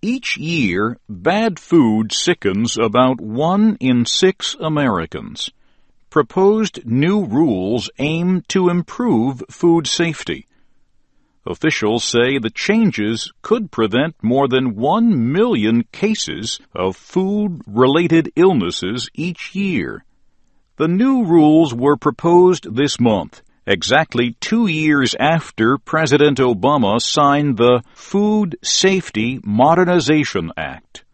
Each year, bad food sickens about 1 in 6 Americans. Proposed new rules aim to improve food safety. Officials say the changes could prevent more than 1 million cases of food-related illnesses each year. The new rules were proposed this month, exactly 2 years after President Obama signed the Food Safety Modernization Act.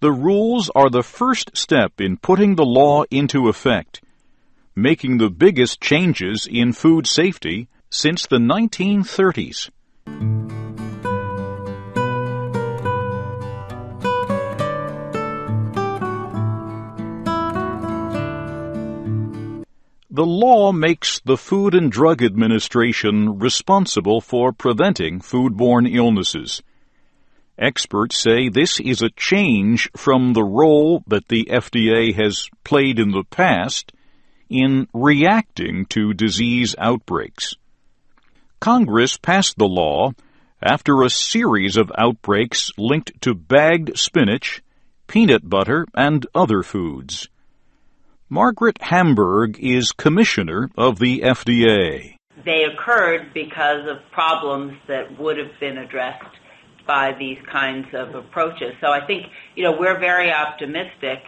The rules are the first step in putting the law into effect, making the biggest changes in food safety since the 1930s. The law makes the Food and Drug Administration responsible for preventing foodborne illnesses. Experts say this is a change from the role that the FDA has played in the past in reacting to disease outbreaks. Congress passed the law after a series of outbreaks linked to bagged spinach, peanut butter, and other foods. Margaret Hamburg is commissioner of the FDA. They occurred because of problems that would have been addressed by these kinds of approaches. So I think, we're very optimistic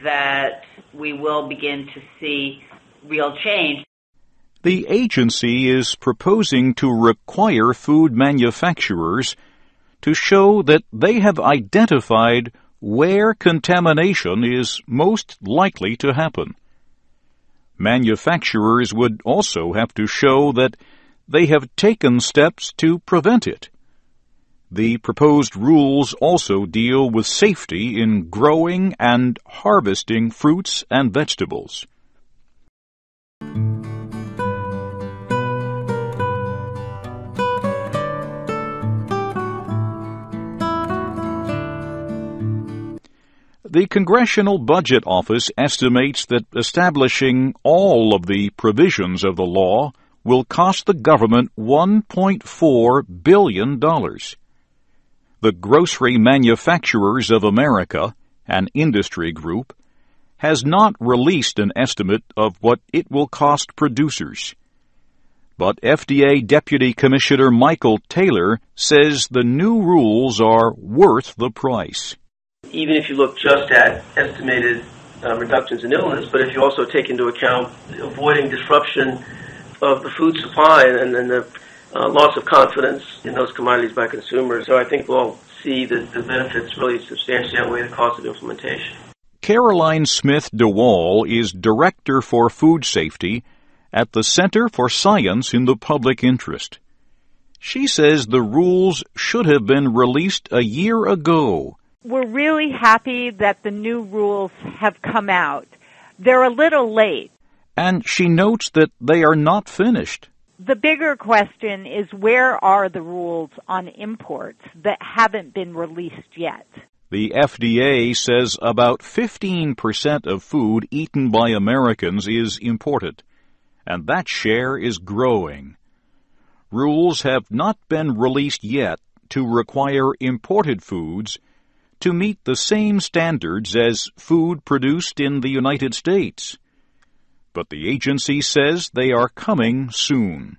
that we will begin to see real change. The agency is proposing to require food manufacturers to show that they have identified where contamination is most likely to happen. Manufacturers would also have to show that they have taken steps to prevent it. The proposed rules also deal with safety in growing and harvesting fruits and vegetables. The Congressional Budget Office estimates that establishing all of the provisions of the law will cost the government $1.4 billion. The Grocery Manufacturers of America, an industry group, has not released an estimate of what it will cost producers. But FDA Deputy Commissioner Michael Taylor says the new rules are worth the price. Even if you look just at estimated reductions in illness, but if you also take into account avoiding disruption of the food supply and then the loss of confidence in those commodities by consumers. So I think we'll see that the benefits really substantially outweigh the cost of implementation. Caroline Smith DeWall is Director for Food Safety at the Center for Science in the Public Interest. She says the rules should have been released a year ago. We're really happy that the new rules have come out. They're a little late. And she notes that they are not finished. The bigger question is, where are the rules on imports that haven't been released yet? The FDA says about 15% of food eaten by Americans is imported, and that share is growing. Rules have not been released yet to require imported foods to meet the same standards as food produced in the United States. But the agency says they are coming soon.